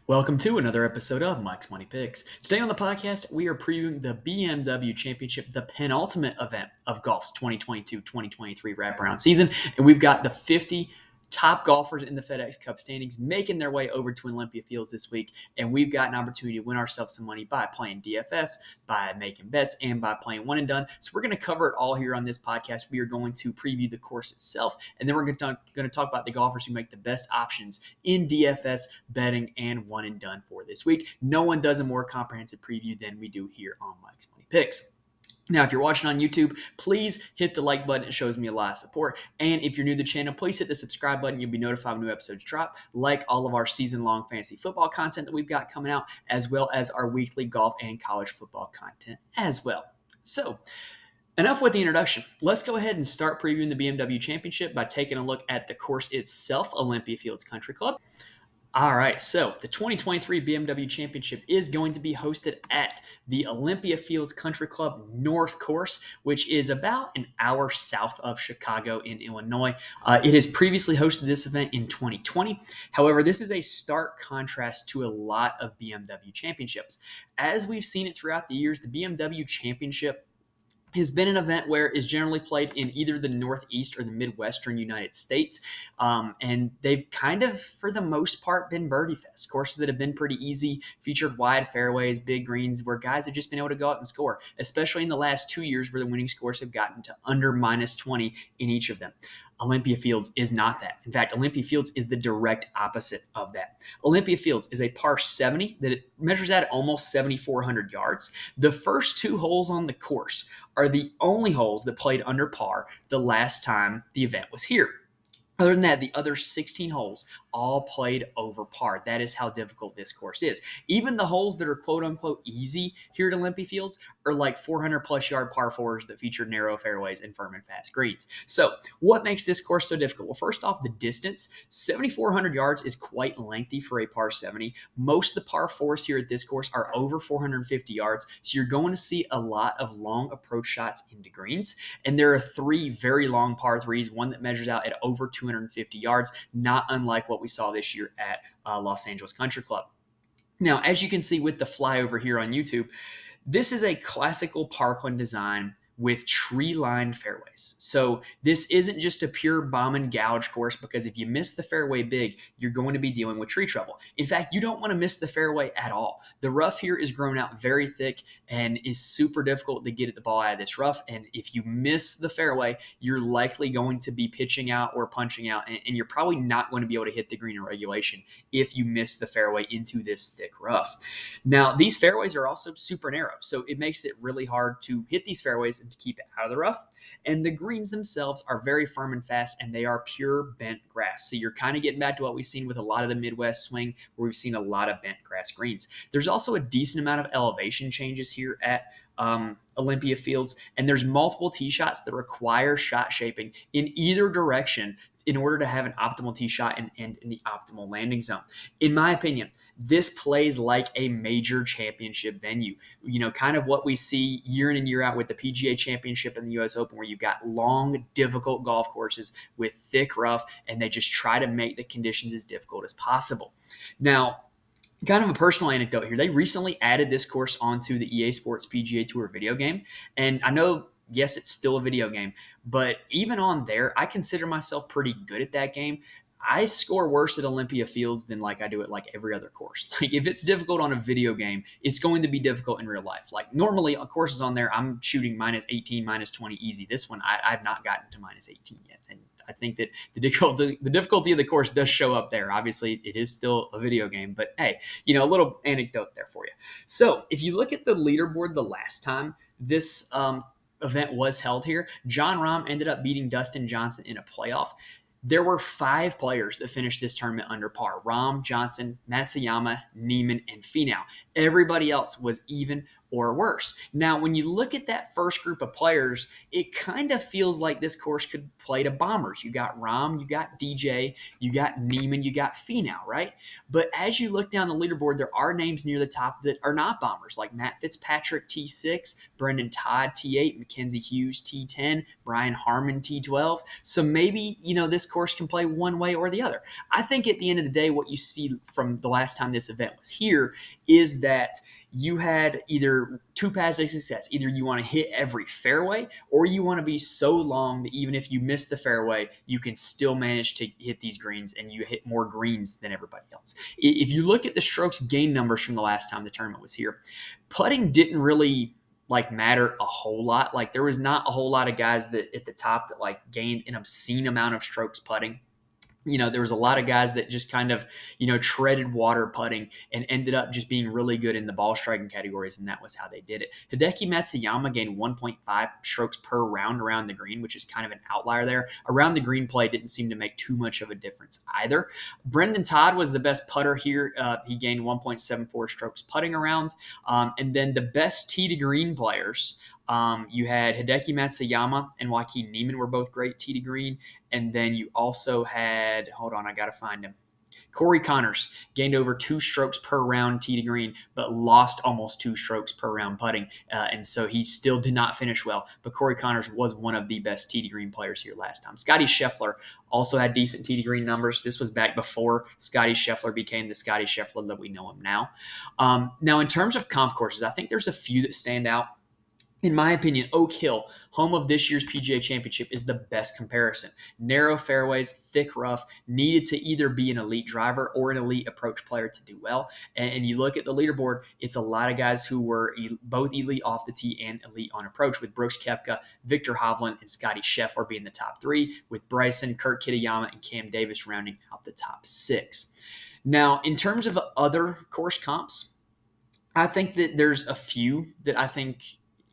Welcome to another episode of Mike's Money Picks. Today on the podcast, we are previewing the BMW Championship, the penultimate event of golf's 2022-2023 wraparound season. And we've got the 50 top golfers in the FedEx Cup standings making their way over to Olympia Fields this week. And we've got an opportunity to win ourselves some money by playing DFS, by making bets, and by playing one and done. So we're going to cover it all here on this podcast. We are going to preview the course itself, and then we're going to talk about the golfers who make the best options in DFS, betting, and one and done for this week. No one does a more comprehensive preview than we do here on Mike's Money Picks. Now, if you're watching on YouTube, please hit the like button. It shows me a lot of support. And if you're new to the channel, please hit the subscribe button. You'll be notified when new episodes drop, like all of our season-long fantasy football content that we've got coming out, as well as our weekly golf and college football content as well. So, enough with the introduction. Let's go ahead and start previewing the BMW Championship by taking a look at the course itself, Olympia Fields Country Club. All right, so the 2023 BMW Championship is going to be hosted at the Olympia Fields Country Club North Course, which is about an hour south of Chicago in Illinois. It has previously hosted this event in 2020. However, this is a stark contrast to a lot of BMW Championships. As we've seen it throughout the years, the BMW Championship has been an event where it's generally played in either the Northeast or the Midwestern United States. And they've kind of, for the most part, been birdie fest. Courses that have been pretty easy, featured wide fairways, big greens, where guys have just been able to go out and score, especially in the last 2 years where the winning scores have gotten to under minus 20 in each of them. Olympia Fields is not that. In fact, Olympia Fields is the direct opposite of that. Olympia Fields is a par 70 that it measures out at almost 7,400 yards. The first two holes on the course are the only holes that played under par the last time the event was here. Other than that, the other 16 holes all played over par. That is how difficult this course is. Even the holes that are quote-unquote easy here at Olympia Fields are like 400-plus yard par fours that feature narrow fairways and firm and fast greens. So what makes this course so difficult? Well, first off, the distance. 7,400 yards is quite lengthy for a par 70. Most of the par fours here at this course are over 450 yards, so you're going to see a lot of long approach shots into greens. And there are three very long par threes, one that measures out at over 250 yards, not unlike what we saw this year at Los Angeles Country Club. Now, as you can see with the flyover here on YouTube, this is a classical parkland design with tree-lined fairways. So this isn't just a pure bomb and gouge course, because if you miss the fairway big, you're going to be dealing with tree trouble. In fact, you don't want to miss the fairway at all. The rough here is grown out very thick and is super difficult to get the ball out of this rough. And if you miss the fairway, you're likely going to be pitching out or punching out, and you're probably not going to be able to hit the green in regulation if you miss the fairway into this thick rough. Now, these fairways are also super narrow, so it makes it really hard to hit these fairways to keep it out of the rough. And the greens themselves are very firm and fast, and they are pure bent grass. So you're kind of getting back to what we've seen with a lot of the Midwest swing, where we've seen a lot of bent grass greens. There's also a decent amount of elevation changes here at Olympia Fields, and there's multiple tee shots that require shot shaping in either direction in order to have an optimal tee shot and in the optimal landing zone. In my opinion, this plays like a major championship venue. You know, kind of what we see year in and year out with the PGA Championship and the US Open, where you've got long, difficult golf courses with thick rough, and they just try to make the conditions as difficult as possible. Now, kind of a personal anecdote here. They recently added this course onto the EA Sports PGA Tour video game. And I know, yes, it's still a video game, but even on there, I consider myself pretty good at that game. I score worse at Olympia Fields than like I do at like every other course. Like if it's difficult on a video game, it's going to be difficult in real life. Like normally courses on there, I'm shooting minus 18, minus 20 easy. This one, I've not gotten to minus 18 yet. And I think that the difficulty of the course does show up there. Obviously, it is still a video game, but hey, you know, a little anecdote there for you. So if you look at the leaderboard the last time this event was held here, Jon Rahm ended up beating Dustin Johnson in a playoff. There were 5 players that finished this tournament under par: Rahm, Johnson, Matsuyama, Neiman, and Finau. Everybody else was even or worse. Now, when you look at that first group of players, it kind of feels like this course could play to bombers. You got Rahm, you got DJ, you got Neiman, you got Finau, right? But as you look down the leaderboard, there are names near the top that are not bombers, like Matt Fitzpatrick, T6, Brendan Todd, T8, Mackenzie Hughes, T10, Brian Harmon, T12. So maybe, this course can play one way or the other. I think at the end of the day, what you see from the last time this event was here is that you had either two paths of success. Either you want to hit every fairway, or you want to be so long that even if you miss the fairway, you can still manage to hit these greens and you hit more greens than everybody else. If you look at the strokes gain numbers from the last time the tournament was here, putting didn't really matter a whole lot. Like, there was not a whole lot of guys that at the top that gained an obscene amount of strokes putting. There was a lot of guys that just kind of, treaded water putting and ended up just being really good in the ball striking categories, and that was how they did it. Hideki Matsuyama gained 1.5 strokes per round around the green, which is kind of an outlier there. Around the green play didn't seem to make too much of a difference either. Brendan Todd was the best putter here. He gained 1.74 strokes putting around. And then the best tee to green players, you had Hideki Matsuyama and Joaquin Neiman were both great tee to green. And then you also had, hold on, I got to find him. Corey Connors gained over 2 strokes per round tee to green, but lost almost 2 strokes per round putting. And so he still did not finish well. But Corey Connors was one of the best tee to green players here last time. Scotty Scheffler also had decent tee to green numbers. This was back before Scotty Scheffler became the Scotty Scheffler that we know him now. Now, in terms of comp courses, I think there's a few that stand out. In my opinion, Oak Hill, home of this year's PGA Championship, is the best comparison. Narrow fairways, thick rough, needed to either be an elite driver or an elite approach player to do well. And you look at the leaderboard, it's a lot of guys who were both elite off the tee and elite on approach, with Brooks Koepka, Victor Hovland, and Scotty Scheffler being the top 3, with Bryson, Kurt Kitayama, and Cam Davis rounding out the top 6. Now, in terms of other course comps, I think that there's a few that I think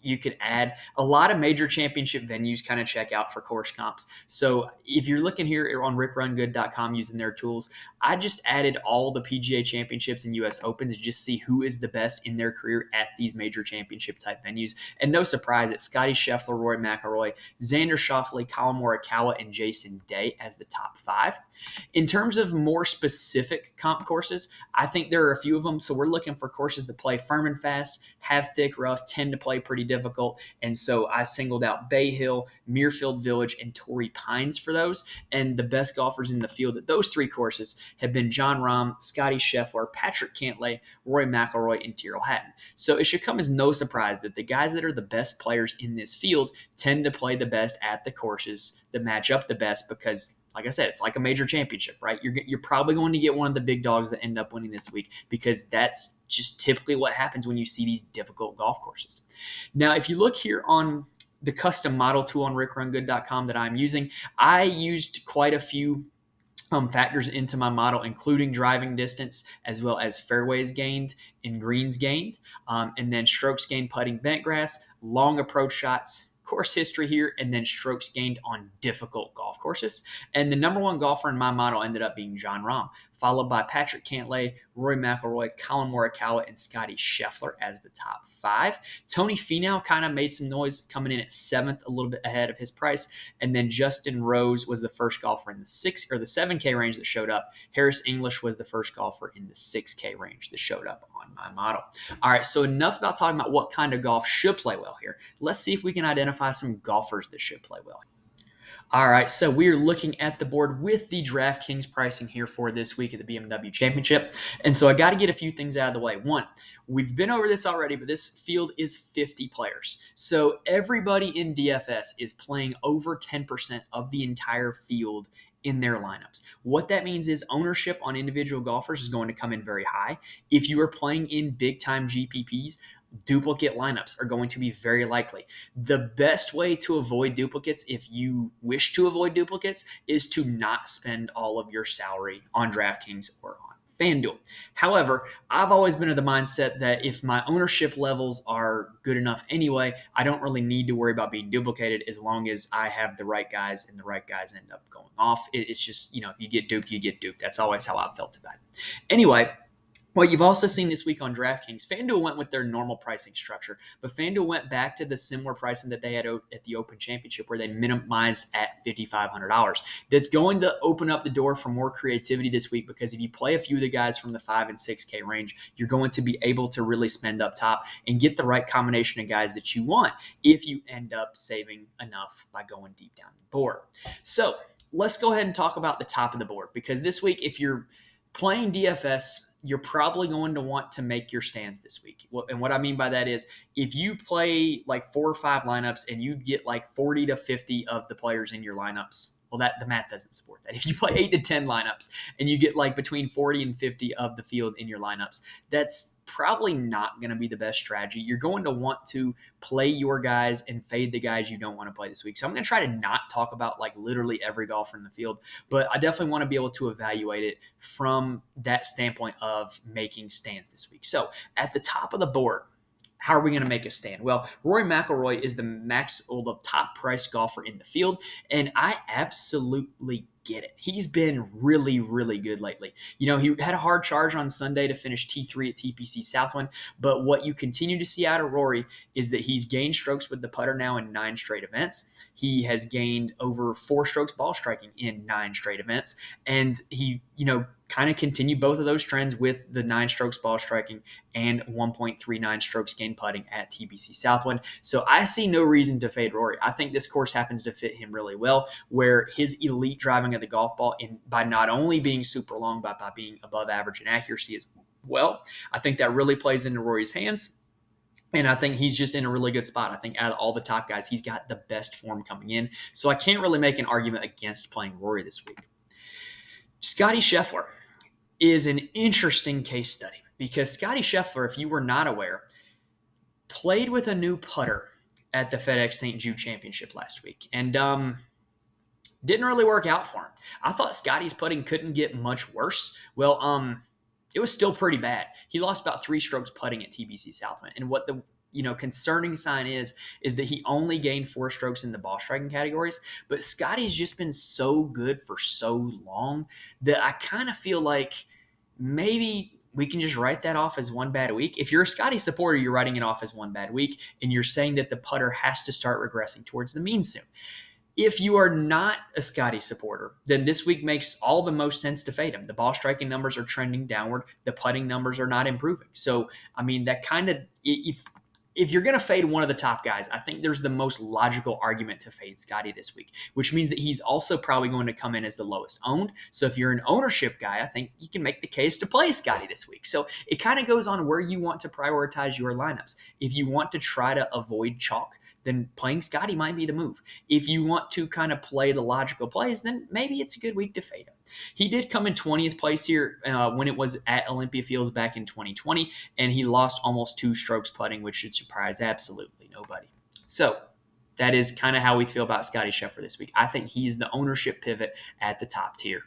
you could add. A lot of major championship venues kind of check out for course comps. So if you're looking here on rickrungood.com using their tools, I just added all the PGA Championships and US Opens to just see who is the best in their career at these major championship type venues. And no surprise, it's Scotty Scheffler, Rory McIlroy, Xander Schauffele, Colin Morikawa, and Jason Day as the top 5. In terms of more specific comp courses, I think there are a few of them. So we're looking for courses that play firm and fast, have thick rough, tend to play pretty difficult. And so I singled out Bay Hill, Muirfield Village, and Torrey Pines for those. And the best golfers in the field at those 3 courses have been Jon Rahm, Scotty Scheffler, Patrick Cantlay, Rory McIlroy, and Tyrrell Hatton. So it should come as no surprise that the guys that are the best players in this field tend to play the best at the courses that match up the best, because like I said, it's like a major championship, right? You're probably going to get one of the big dogs that end up winning this week, because that's just typically what happens when you see these difficult golf courses. Now, if you look here on the custom model tool on rickrungood.com that I'm using, I used quite a few factors into my model, including driving distance, as well as fairways gained and greens gained, and then strokes gained putting bent grass, long approach shots, course history here, and then strokes gained on difficult golf courses. And the number 1 golfer in my model ended up being Jon Rahm, followed by Patrick Cantlay, Rory McIlroy, Colin Morikawa, and Scotty Scheffler as the top 5. Tony Finau kind of made some noise coming in at 7th, a little bit ahead of his price. And then Justin Rose was the first golfer in the 7K range that showed up. Harris English was the first golfer in the 6K range that showed up on my model. All right, so enough about talking about what kind of golf should play well here. Let's see if we can identify some golfers that should play well. All right, so we're looking at the board with the DraftKings pricing here for this week at the BMW Championship. And so I got to get a few things out of the way. One, we've been over this already, but this field is 50 players. So everybody in DFS is playing over 10% of the entire field in their lineups. What that means is ownership on individual golfers is going to come in very high. If you are playing in big-time GPPs, duplicate lineups are going to be very likely. The best way to avoid duplicates, if you wish to avoid duplicates, is to not spend all of your salary on DraftKings or on FanDuel. However, I've always been of the mindset that if my ownership levels are good enough anyway, I don't really need to worry about being duplicated as long as I have the right guys and the right guys end up going off. It's just, if you get duped, you get duped. That's always how I've felt about it. Anyway, Well, you've also seen this week on DraftKings, FanDuel went with their normal pricing structure, but FanDuel went back to the similar pricing that they had at the Open Championship, where they minimized at $5,500. That's going to open up the door for more creativity this week, because if you play a few of the guys from the 5 and 6K range, you're going to be able to really spend up top and get the right combination of guys that you want if you end up saving enough by going deep down the board. So let's go ahead and talk about the top of the board, because this week, if you're playing DFS, you're probably going to want to make your stands this week. And what I mean by that is, if you play like 4 or 5 lineups and you get like 40 to 50 of the players in your lineups, well, that the math doesn't support that. If you play 8 to 10 lineups and you get like between 40 and 50 of the field in your lineups, that's probably not going to be the best strategy. You're going to want to play your guys and fade the guys you don't want to play this week. So I'm going to try to not talk about like literally every golfer in the field, but I definitely want to be able to evaluate it from that standpoint of making stands this week. So at the top of the board, how are we going to make a stand? Well, Rory McIlroy is the top price golfer in the field, and I absolutely get it. He's been really, really good lately. You know, he had a hard charge on Sunday to finish T3 at TPC Southwind, but what you continue to see out of Rory is that he's gained strokes with the putter now in 9 straight events. He has gained over 4 strokes ball striking in 9 straight events, and he, kind of continue both of those trends with the 9 strokes ball striking and 1.39 strokes gained putting at TPC Southwind. So I see no reason to fade Rory. I think this course happens to fit him really well, where his elite driving of the golf ball, by not only being super long, but by being above average in accuracy as well, I think that really plays into Rory's hands. And I think he's just in a really good spot. I think out of all the top guys, he's got the best form coming in. So I can't really make an argument against playing Rory this week. Scotty Scheffler is an interesting case study, because Scotty Scheffler, if you were not aware, played with a new putter at the FedEx St. Jude Championship last week, and didn't really work out for him. I thought Scotty's putting couldn't get much worse. Well, it was still pretty bad. He lost about 3 strokes putting at TPC Southwind, and what the concerning sign is that he only gained 4 strokes in the ball striking categories, but Scotty's just been so good for so long that I kind of feel like maybe we can just write that off as one bad week. If you're a Scotty supporter, you're writing it off as one bad week, and you're saying that the putter has to start regressing towards the mean soon. If you are not a Scotty supporter, then this week makes all the most sense to fade him. The ball striking numbers are trending downward. The putting numbers are not improving. So, I mean, that kind of, if you're going to fade one of the top guys, I think there's the most logical argument to fade Scotty this week, which means that he's also probably going to come in as the lowest owned. So if you're an ownership guy, I think you can make the case to play Scotty this week. So it kind of goes on where you want to prioritize your lineups. If you want to try to avoid chalk, then playing Scotty might be the move. If you want to kind of play the logical plays, then maybe it's a good week to fade him. He did come in 20th place here when it was at Olympia Fields back in 2020, and he lost almost 2 strokes putting, which should surprise absolutely nobody. So that is kind of how we feel about Scotty Scheffler this week. I think he's the ownership pivot at the top tier.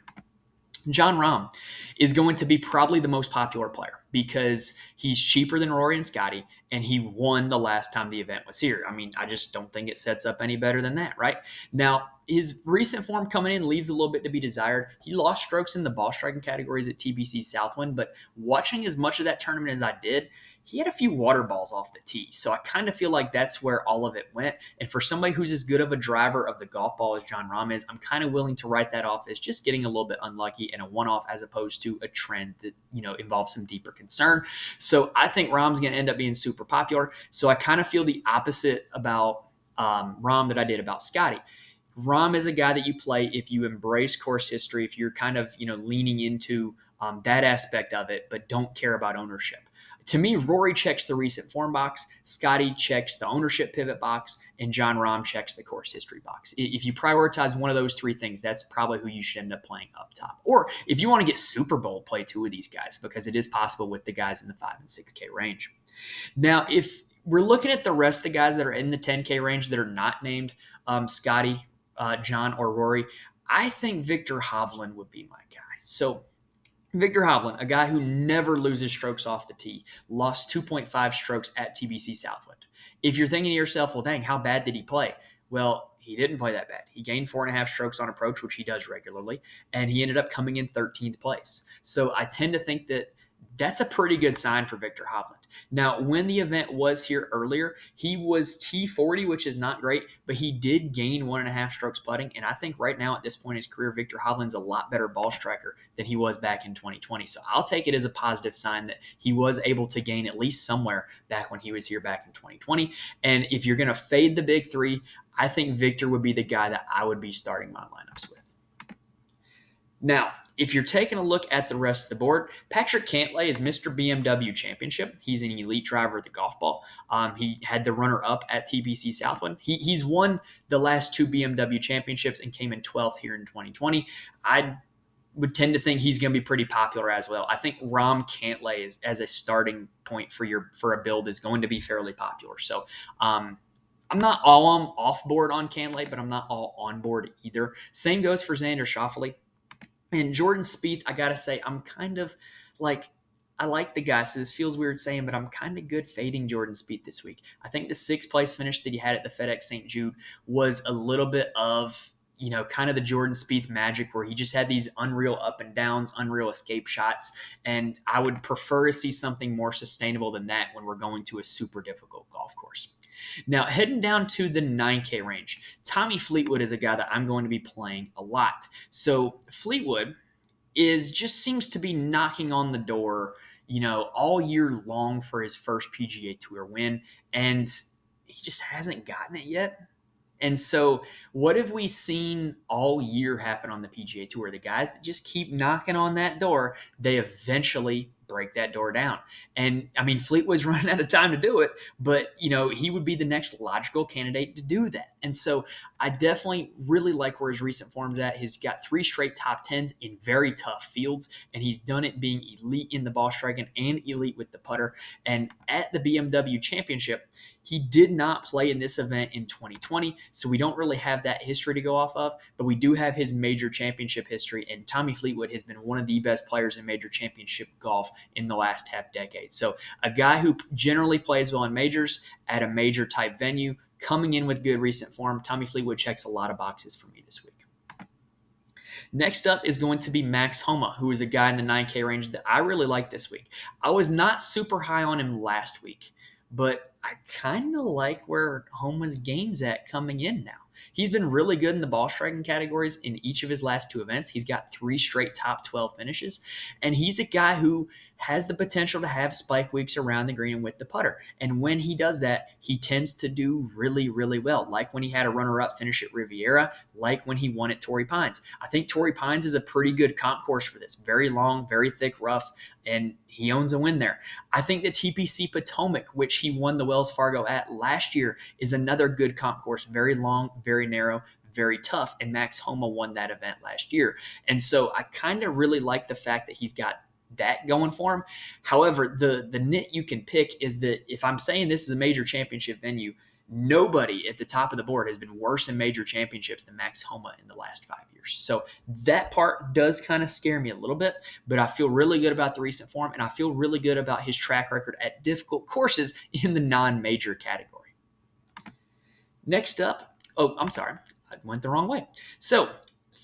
Jon Rahm is going to be probably the most popular player because he's cheaper than Rory and Scotty, and he won the last time the event was here. I mean, I just don't think it sets up any better than that, right? Now, his recent form coming in leaves a little bit to be desired. He lost strokes in the ball striking categories at TPC Southwind, but watching as much of that tournament as I did, he had a few water balls off the tee. So I kind of feel like that's where all of it went. And for somebody who's as good of a driver of the golf ball as Jon Rahm is, I'm kind of willing to write that off as just getting a little bit unlucky and a one-off, as opposed to a trend that, involves some deeper concern. So I think Rahm's going to end up being super popular. So I kind of feel the opposite about Rahm that I did about Scotty. Rahm is a guy that you play if you embrace course history, if you're kind of, leaning into that aspect of it, but don't care about ownership. To me, Rory checks the recent form box, Scotty checks the ownership pivot box, and Jon Rahm checks the course history box. If you prioritize one of those 3 things, that's probably who you should end up playing up top. Or if you want to get super bold, play 2 of these guys, because it is possible with the guys in the 5 and 6K range. Now, if we're looking at the rest of the guys that are in the 10K range that are not named Scotty, John, or Rory, I think Viktor Hovland would be my guy. So Viktor Hovland, a guy who never loses strokes off the tee, lost 2.5 strokes at TPC Southwind. If you're thinking to yourself, well, dang, how bad did he play? Well, he didn't play that bad. He gained 4.5 strokes on approach, which he does regularly, and he ended up coming in 13th place. So I tend to think that That's a pretty good sign for Victor Hovland. Now, when the event was here earlier, he was T40, which is not great, but he did gain 1.5 strokes putting. And I think right now at this point in his career, Victor Hovland's a lot better ball striker than he was back in 2020. So I'll take it as a positive sign that he was able to gain at least somewhere back when he was here back in 2020. And if you're going to fade the big three, I think Victor would be the guy that I would be starting my lineups with. Now, if you're taking a look at the rest of the board, Patrick Cantlay is Mr. BMW Championship. He's an elite driver of the golf ball. He had the runner-up at TPC Southwind. He's won the last 2 BMW Championships and came in 12th here in 2020. I would tend to think he's going to be pretty popular as well. I think Rom Cantlay is, as a starting point for a build, is going to be fairly popular. So I'm not all off board on Cantlay, but I'm not all on board either. Same goes for Xander Schauffele. And Jordan Spieth, I got to say, I'm kind of like, I like the guy, so this feels weird saying, but I'm kind of good fading Jordan Spieth this week. I think the 6th place finish that he had at the FedEx St. Jude was a little bit of, kind of the Jordan Spieth magic where he just had these unreal up and downs, unreal escape shots. And I would prefer to see something more sustainable than that when we're going to a super difficult golf course. Now, heading down to the 9K range, Tommy Fleetwood is a guy that I'm going to be playing a lot. So Fleetwood just seems to be knocking on the door, all year long for his first PGA Tour win, and he just hasn't gotten it yet. And so what have we seen all year happen on the PGA Tour? The guys that just keep knocking on that door, they eventually break that door down. And I mean, Fleetwood's running out of time to do it, but he would be the next logical candidate to do that. And so I definitely really like where his recent form's at. He's got 3 straight top 10s in very tough fields, and he's done it being elite in the ball striking and elite with the putter. And at the BMW Championship, he did not play in this event in 2020, so we don't really have that history to go off of, but we do have his major championship history, and Tommy Fleetwood has been one of the best players in major championship golf in the last half decade. So a guy who generally plays well in majors at a major type venue, coming in with good recent form, Tommy Fleetwood checks a lot of boxes for me this week. Next up is going to be Max Homa, who is a guy in the 9K range that I really like this week. I was not super high on him last week, but I kind of like where Homa's game's at coming in now. He's been really good in the ball striking categories in each of his last 2 events. He's got 3 straight top 12 finishes, and he's a guy who has the potential to have spike weeks around the green and with the putter. And when he does that, he tends to do really, really well, like when he had a runner-up finish at Riviera, like when he won at Torrey Pines. I think Torrey Pines is a pretty good comp course for this. Very long, very thick rough, and he owns a win there. I think the TPC Potomac, which he won the Wells Fargo at last year, is another good comp course. Very long, very narrow, very tough, and Max Homa won that event last year. And so I kind of really like the fact that he's got that going for him. However, the nit you can pick is that if I'm saying this is a major championship venue, nobody at the top of the board has been worse in major championships than Max Homa in the last 5 years. So that part does kind of scare me a little bit, but I feel really good about the recent form, and I feel really good about his track record at difficult courses in the non-major category. Next up, I went the wrong way. So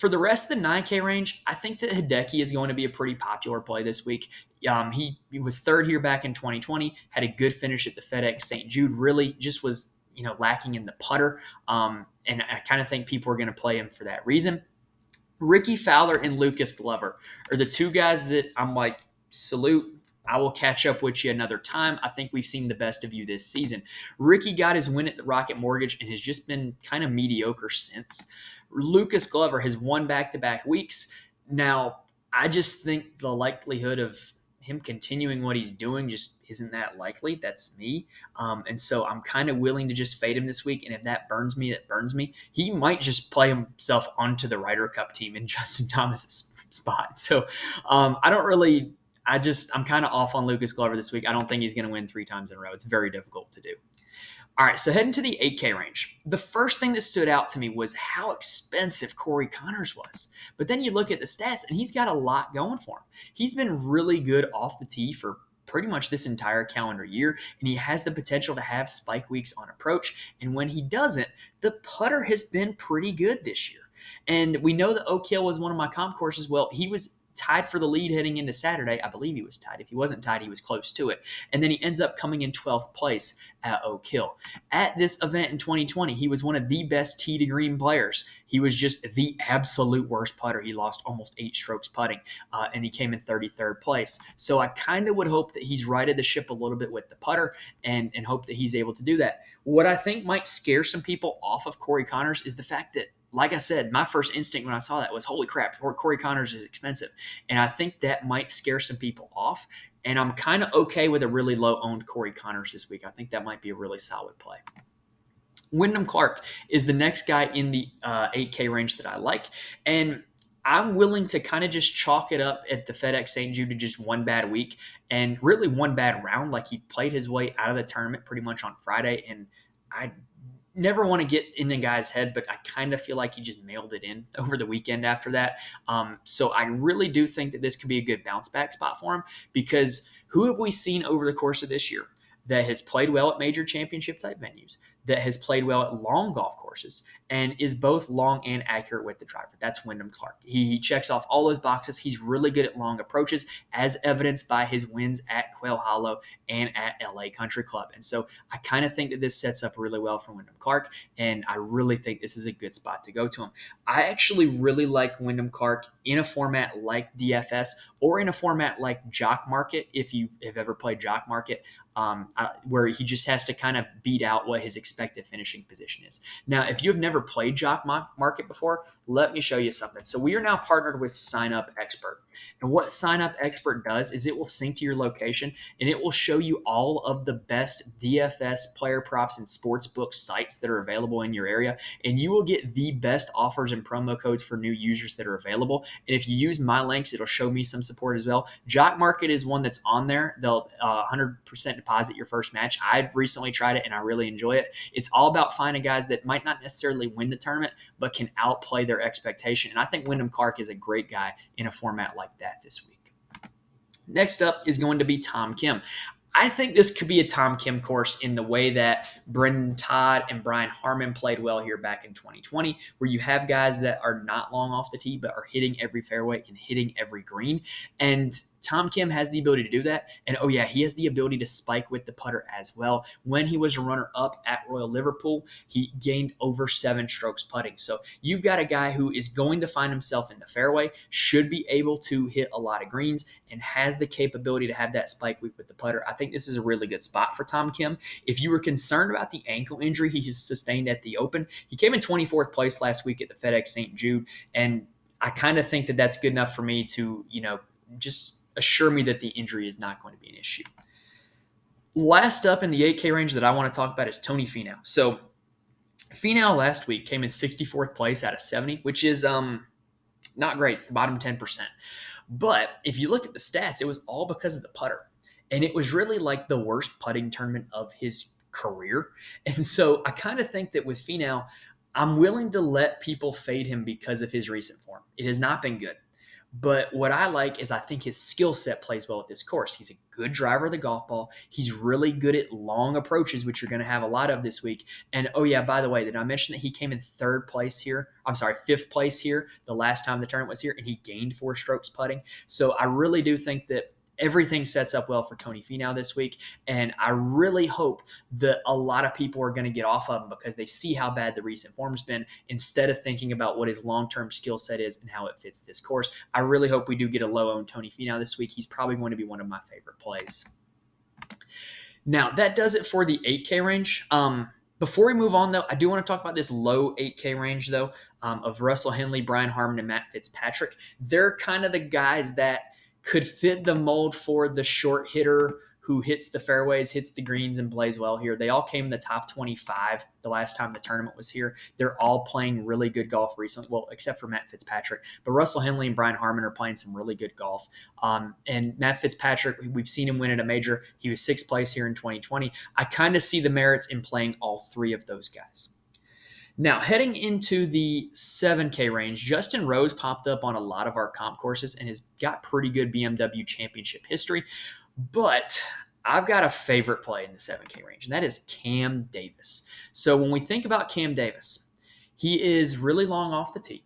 for the rest of the 9K range, I think that Hideki is going to be a pretty popular play this week. He was 3rd here back in 2020, had a good finish at the FedEx St. Jude, really just was lacking in the putter, and I kind of think people are going to play him for that reason. Ricky Fowler and Lucas Glover are the 2 guys that I'm like, salute. I will catch up with you another time. I think we've seen the best of you this season. Ricky got his win at the Rocket Mortgage and has just been kind of mediocre since. Lucas Glover has won back-to-back weeks. Now, I just think the likelihood of him continuing what he's doing just isn't that likely. That's me. And so I'm kind of willing to just fade him this week. And if that burns me, that burns me. He might just play himself onto the Ryder Cup team in Justin Thomas's spot. So I'm kind of off on Lucas Glover this week. I don't think he's going to win 3 times in a row. It's very difficult to do. All right, so heading to the 8K range. The first thing that stood out to me was how expensive Corey Connors was. But then you look at the stats, and he's got a lot going for him. He's been really good off the tee for pretty much this entire calendar year, and he has the potential to have spike weeks on approach. And when he doesn't, the putter has been pretty good this year. And we know that Oak Hill was one of my comp courses. Well, he was tied for the lead heading into Saturday. I believe he was tied. If he wasn't tied, he was close to it. And then he ends up coming in 12th place at Oak Hill. At this event in 2020, he was one of the best tee to green players. He was just the absolute worst putter. He lost almost 8 strokes putting, and he came in 33rd place. So I kind of would hope that he's righted the ship a little bit with the putter and hope that he's able to do that. What I think might scare some people off of Corey Connors is the fact that, like I said, my first instinct when I saw that was, holy crap, Corey Connors is expensive. And I think that might scare some people off. And I'm kind of okay with a really low-owned Corey Connors this week. I think that might be a really solid play. Wyndham Clark is the next guy in the 8K range that I like. And I'm willing to kind of just chalk it up at the FedEx St. Jude to just one bad week and really one bad round. Like, he played his way out of the tournament pretty much on Friday. And I never want to get in the guy's head, but I kind of feel like he just mailed it in over the weekend after that. So I really do think that this could be a good bounce back spot for him, because who have we seen over the course of this year that has played well at major championship type venues, that has played well at long golf courses, and is both long and accurate with the driver? That's Wyndham Clark. He checks off all those boxes. He's really good at long approaches, as evidenced by his wins at Quail Hollow and at LA Country Club. And so I kind of think that this sets up really well for Wyndham Clark, and I really think this is a good spot to go to him. I actually really like Wyndham Clark in a format like DFS or in a format like Jock Market, if you have ever played Jock Market, where he just has to kind of beat out what his expected finishing position is. Now, if you have never played Jock Market before, let me show you something. So we are now partnered with Sign Up Expert. And what Sign Up Expert does is it will sync to your location, and it will show you all of the best DFS player props and sportsbook sites that are available in your area. And you will get the best offers and promo codes for new users that are available. And if you use my links, it'll show me some support as well. Jock Market is one that's on there. They'll 100% deposit your first match. I've recently tried it and I really enjoy it. It's all about finding guys that might not necessarily win the tournament, but can outplay their expectation. And I think Wyndham Clark is a great guy in a format like that this week. Next up is going to be Tom Kim. I think this could be a Tom Kim course in the way that Brendan Todd and Brian Harmon played well here back in 2020, where you have guys that are not long off the tee, but are hitting every fairway and hitting every green. And Tom Kim has the ability to do that. And oh yeah, he has the ability to spike with the putter as well. When he was a runner-up at Royal Liverpool, he gained over 7 strokes putting. So you've got a guy who is going to find himself in the fairway, should be able to hit a lot of greens, and has the capability to have that spike week with the putter. I think this is a really good spot for Tom Kim. If you were concerned about the ankle injury he sustained at the Open, he came in 24th place last week at the FedEx St. Jude. And I kind of think that that's good enough for me to, just assure me that the injury is not going to be an issue. Last up in the 8K range that I want to talk about is Tony Finau. So Finau last week came in 64th place out of 70, which is not great. It's the bottom 10%. But if you look at the stats, it was all because of the putter. And it was really like the worst putting tournament of his career. And so I kind of think that with Finau, I'm willing to let people fade him because of his recent form. It has not been good. But what I like is I think his skill set plays well at this course. He's a good driver of the golf ball. He's really good at long approaches, which you're going to have a lot of this week. And oh yeah, by the way, did I mention that he came in 5th place here the last time the tournament was here, and he gained 4 strokes putting. So I really do think that everything sets up well for Tony Finau this week, and I really hope that a lot of people are going to get off of him because they see how bad the recent form's been instead of thinking about what his long-term skill set is and how it fits this course. I really hope we do get a low-owned Tony Finau this week. He's probably going to be one of my favorite plays. Now, that does it for the 8K range. Before we move on, though, I do want to talk about this low 8K range, though, of Russell Henley, Brian Harmon, and Matt Fitzpatrick. They're kind of the guys that could fit the mold for the short hitter who hits the fairways, hits the greens, and plays well here. They all came in the top 25 the last time the tournament was here. They're all playing really good golf recently, well, except for Matt Fitzpatrick. But Russell Henley and Brian Harmon are playing some really good golf. And Matt Fitzpatrick, we've seen him win at a major. He was 6th place here in 2020. I kind of see the merits in playing all 3 of those guys. Now, heading into the 7K range, Justin Rose popped up on a lot of our comp courses and has got pretty good BMW Championship history. But I've got a favorite play in the 7K range, and that is Cam Davis. So when we think about Cam Davis, he is really long off the tee,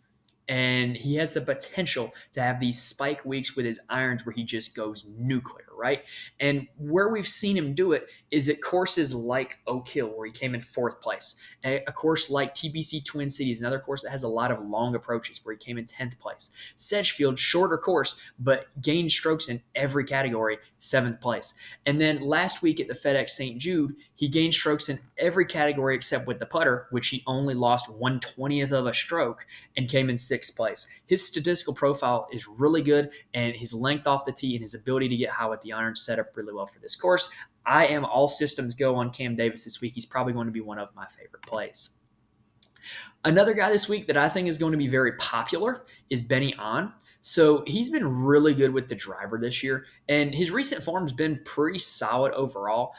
and he has the potential to have these spike weeks with his irons where he just goes nuclear, right? And where we've seen him do it is at courses like Oak Hill, where he came in 4th place. A course like TPC Twin Cities, another course that has a lot of long approaches, where he came in 10th place. Sedgefield, shorter course, but gained strokes in every category, 7th place. And then last week at the FedEx St. Jude, he gained strokes in every category except with the putter, which he only lost 1/20th of a stroke and came in 6th place. His statistical profile is really good, and his length off the tee and his ability to get high with the irons set up really well for this course. I am all systems go on Cam Davis this week. He's probably going to be one of my favorite plays. Another guy this week that I think is going to be very popular is Benny On. So he's been really good with the driver this year, and his recent form's been pretty solid overall.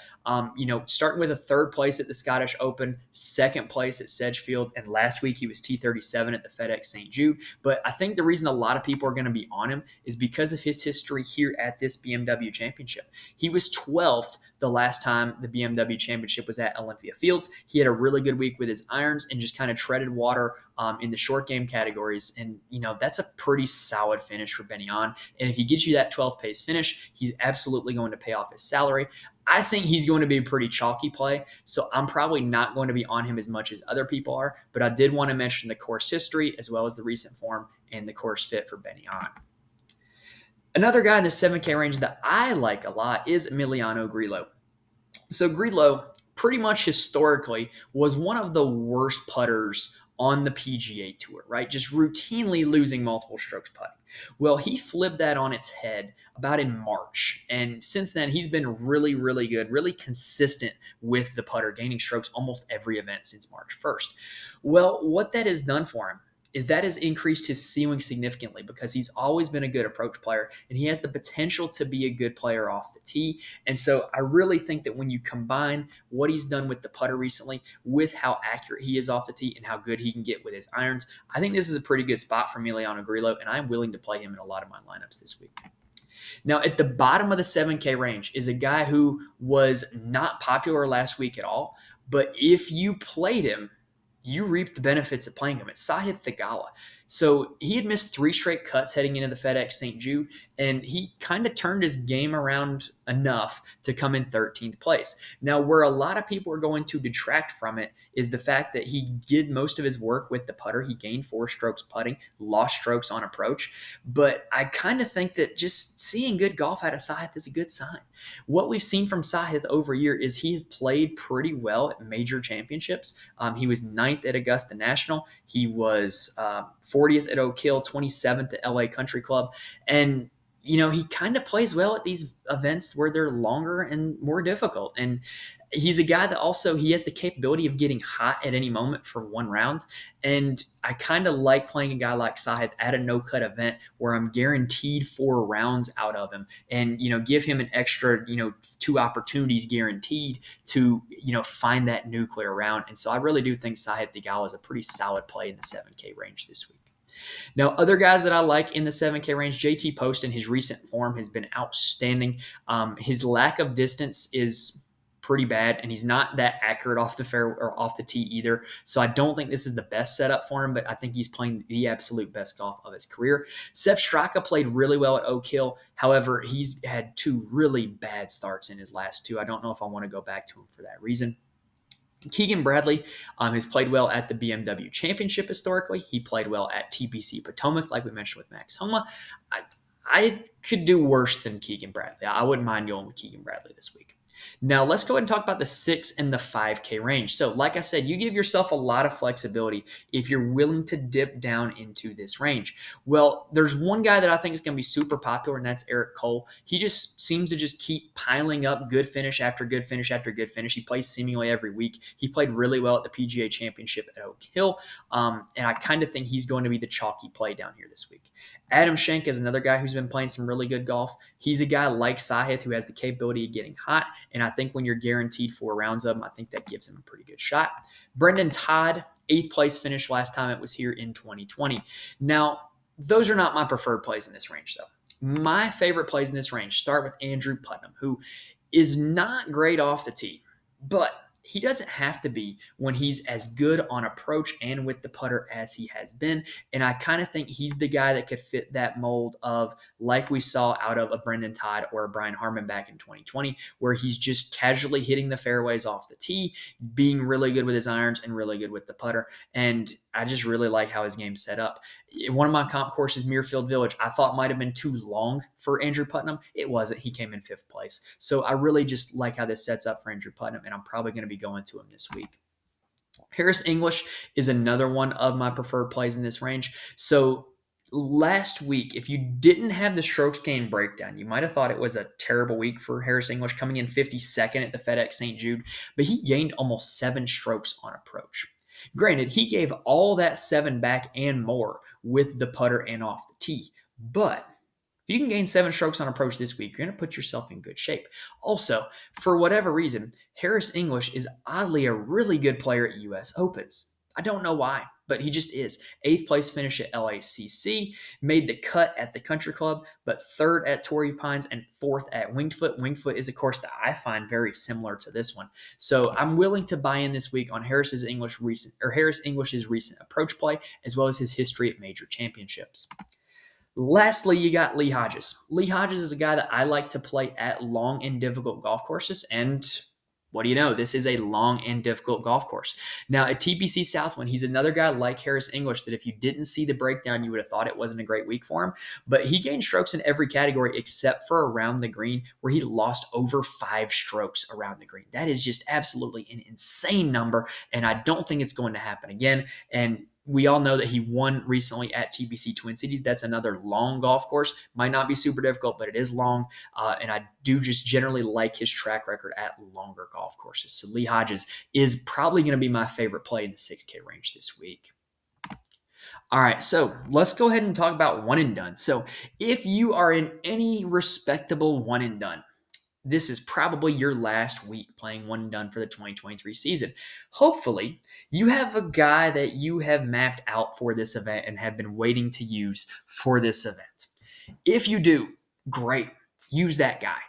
Starting with a 3rd place at the Scottish Open, 2nd place at Sedgefield, and last week he was T37 at the FedEx St. Jude. But I think the reason a lot of people are going to be on him is because of his history here at this BMW Championship. He was 12th the last time the BMW Championship was at Olympia Fields. He had a really good week with his irons and just kind of treaded water in the short game categories. And, that's a pretty solid finish for Benny On. And if he gets you that 12th place finish, he's absolutely going to pay off his salary. I think he's going to be a pretty chalky play, so I'm probably not going to be on him as much as other people are, but I did want to mention the course history as well as the recent form and the course fit for Benny On. Another guy in the 7K range that I like a lot is Emiliano Grillo. So Grillo, pretty much historically, was one of the worst putters on the PGA Tour, right? Just routinely losing multiple strokes putting. Well, he flipped that on its head about in March. And since then, he's been really, really good, really consistent with the putter, gaining strokes almost every event since March 1st. Well, what that has done for him is that has increased his ceiling significantly because he's always been a good approach player and he has the potential to be a good player off the tee. And so I really think that when you combine what he's done with the putter recently with how accurate he is off the tee and how good he can get with his irons, I think this is a pretty good spot for Emiliano Grillo, and I'm willing to play him in a lot of my lineups this week. Now, at the bottom of the 7K range is a guy who was not popular last week at all, but if you played him, you reap the benefits of playing him. It's Sahith Theegala. So he had missed 3 straight cuts heading into the FedEx St. Jude, and he kind of turned his game around enough to come in 13th place. Now, where a lot of people are going to detract from it is the fact that he did most of his work with the putter. He gained 4 strokes putting, lost strokes on approach. But I kind of think that just seeing good golf out of Sahith is a good sign. What we've seen from Sahith over a year is he has played pretty well at major championships. He was 9th at Augusta National. He was 40th at Oak Hill, 27th at LA Country Club. And, he kind of plays well at these events where they're longer and more difficult. And he's a guy that also, he has the capability of getting hot at any moment for one round. And I kind of like playing a guy like Sahith at a no-cut event where I'm guaranteed 4 rounds out of him and, give him an extra, 2 opportunities guaranteed to, find that nuclear round. And so I really do think Sahith Theegala is a pretty solid play in the 7K range this week. Now, other guys that I like in the 7K range, JT Poston, his recent form has been outstanding. His lack of distance is pretty bad, and he's not that accurate off the fair or off the tee either. So I don't think this is the best setup for him, but I think he's playing the absolute best golf of his career. Sepp Straka played really well at Oak Hill. However, he's had 2 really bad starts in his last 2. I don't know if I want to go back to him for that reason. Keegan Bradley has played well at the BMW Championship historically. He played well at TPC Potomac, like we mentioned with Max Homa. I could do worse than Keegan Bradley. I wouldn't mind going with Keegan Bradley this week. Now, let's go ahead and talk about the 6 and the 5K range. So, like I said, you give yourself a lot of flexibility if you're willing to dip down into this range. Well, there's one guy that I think is going to be super popular, and that's Eric Cole. He just seems to just keep piling up good finish after good finish after good finish. He plays seemingly every week. He played really well at the PGA Championship at Oak Hill, and I kind of think he's going to be the chalky play down here this week. Adam Schenk is another guy who's been playing some really good golf. He's a guy like Sahith who has the capability of getting hot, and I think when you're guaranteed 4 rounds of him, I think that gives him a pretty good shot. Brendan Todd, 8th place finish last time it was here in 2020. Now, those are not my preferred plays in this range, though. My favorite plays in this range start with Andrew Putnam, who is not great off the tee, but he doesn't have to be when he's as good on approach and with the putter as he has been. And I kind of think he's the guy that could fit that mold of like we saw out of a Brendan Todd or a Brian Harmon back in 2020, where he's just casually hitting the fairways off the tee, being really good with his irons and really good with the putter. And I just really like how his game's set up. One of my comp courses, Muirfield Village, I thought might have been too long for Andrew Putnam. It wasn't. He came in 5th place. So I really just like how this sets up for Andrew Putnam, and I'm probably going to be going to him this week. Harris English is another one of my preferred plays in this range. So last week, if you didn't have the strokes gain breakdown, you might have thought it was a terrible week for Harris English, coming in 52nd at the FedEx St. Jude, but he gained almost 7 strokes on approach. Granted, he gave all that 7 back and more with the putter and off the tee, but if you can gain 7 strokes on approach this week, you're going to put yourself in good shape. Also, for whatever reason, Harris English is oddly a really good player at U.S. Opens. I don't know why, but he just is. 8th place finish at LACC, made the cut at the Country Club, but 3rd at Torrey Pines and 4th at Winged Foot. Winged Foot is a course that I find very similar to this one. So I'm willing to buy in this week on Harris English's recent approach play, as well as his history at major championships. Lastly, you got Lee Hodges. Lee Hodges is a guy that I like to play at long and difficult golf courses, and what do you know? This is a long and difficult golf course. Now, at TPC Southwind, he's another guy like Harris English that if you didn't see the breakdown, you would have thought it wasn't a great week for him. But he gained strokes in every category except for around the green, where he lost over 5 strokes around the green. That is just absolutely an insane number, and I don't think it's going to happen again. And we all know that he won recently at TPC Twin Cities. That's another long golf course. Might not be super difficult, but it is long. And I do just generally like his track record at longer golf courses. So Lee Hodges is probably going to be my favorite play in the 6K range this week. All right, so let's go ahead and talk about one and done. So if you are in any respectable one and done, this is probably your last week playing one and done for the 2023 season. Hopefully, you have a guy that you have mapped out for this event and have been waiting to use for this event. If you do, great. Use that guy.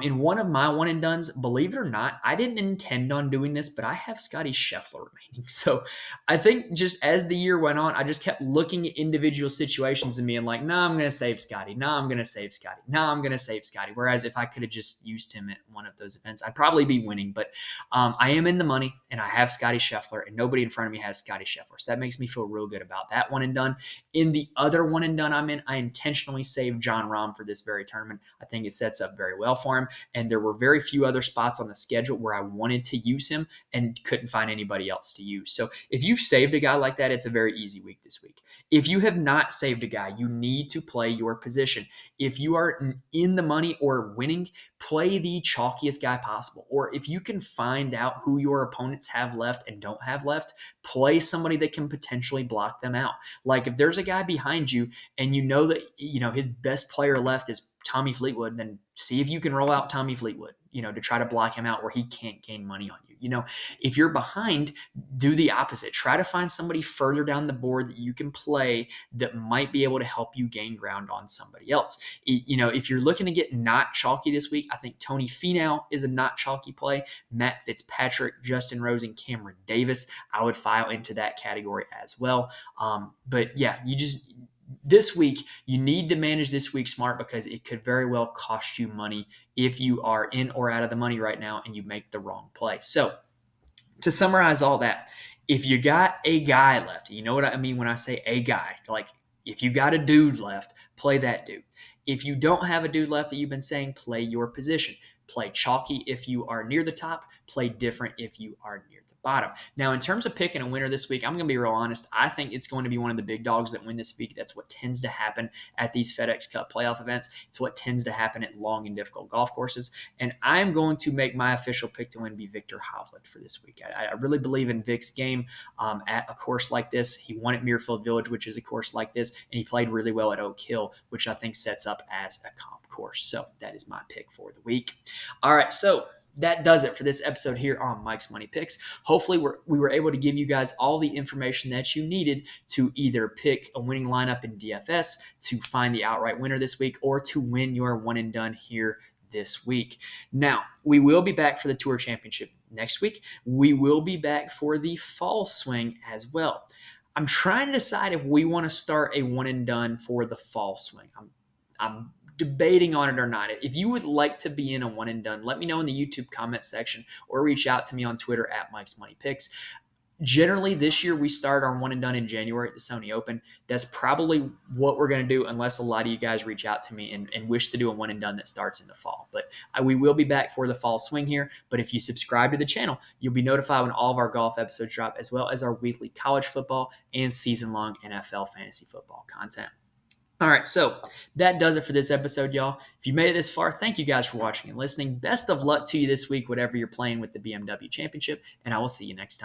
In one of my one and dones, believe it or not, I didn't intend on doing this, but I have Scotty Scheffler remaining. So I think just as the year went on, I just kept looking at individual situations and being like, I'm going to save Scotty. I'm going to save Scotty. I'm going to save Scotty. Whereas if I could have just used him at one of those events, I'd probably be winning. But I am in the money and I have Scotty Scheffler, and nobody in front of me has Scotty Scheffler. So that makes me feel real good about that one and done. In the other one and done I'm in, I intentionally saved Jon Rahm for this very tournament. I think it sets up very well for him. And there were very few other spots on the schedule where I wanted to use him and couldn't find anybody else to use. So if you've saved a guy like that, it's a very easy week this week. If you have not saved a guy, you need to play your position. If you are in the money or winning, play the chalkiest guy possible. Or if you can find out who your opponents have left and don't have left, play somebody that can potentially block them out. Like if there's a guy behind you and you know that his best player left is Tommy Fleetwood, then see if you can roll out Tommy Fleetwood, to try to block him out where he can't gain money on you. If you're behind, do the opposite. Try to find somebody further down the board that you can play that might be able to help you gain ground on somebody else. If you're looking to get not chalky this week, I think Tony Finau is a not chalky play. Matt Fitzpatrick, Justin Rose, and Cameron Davis, I would file into that category as well. But yeah, this week, you need to manage this week smart because it could very well cost you money if you are in or out of the money right now and you make the wrong play. So to summarize all that, if you got a guy left, you know what I mean when I say a guy, like if you got a dude left, play that dude. If you don't have a dude left that you've been saying, play your position. Play chalky if you are near the top, play different if you are near the bottom. Now, in terms of picking a winner this week, I'm going to be real honest. I think it's going to be one of the big dogs that win this week. That's what tends to happen at these FedEx Cup playoff events. It's what tends to happen at long and difficult golf courses. And I'm going to make my official pick to win be Victor Hovland for this week. I really believe in Vic's game at a course like this. He won at Muirfield Village, which is a course like this, and he played really well at Oak Hill, which I think sets up as a comp course. So that is my pick for the week. All right, so that does it for this episode here on Mike's Money Picks. Hopefully we were able to give you guys all the information that you needed to either pick a winning lineup in DFS, to find the outright winner this week, or to win your one and done here this week. Now, we will be back for the Tour Championship next week, we will be back for the fall swing as well. I'm trying to decide if we want to start a one and done for the fall swing. I'm debating on it or not. If you would like to be in a one and done, let me know in the YouTube comment section or reach out to me on Twitter at Mike's Money Picks. Generally, this year we start our one and done in January at the Sony Open. That's probably what we're going to do unless a lot of you guys reach out to me and wish to do a one and done that starts in the fall. But we will be back for the fall swing here. But if you subscribe to the channel, you'll be notified when all of our golf episodes drop, as well as our weekly college football and season-long NFL fantasy football content. All right, so that does it for this episode, y'all. If you made it this far, thank you guys for watching and listening. Best of luck to you this week, whatever you're playing with the BMW Championship, and I will see you next time.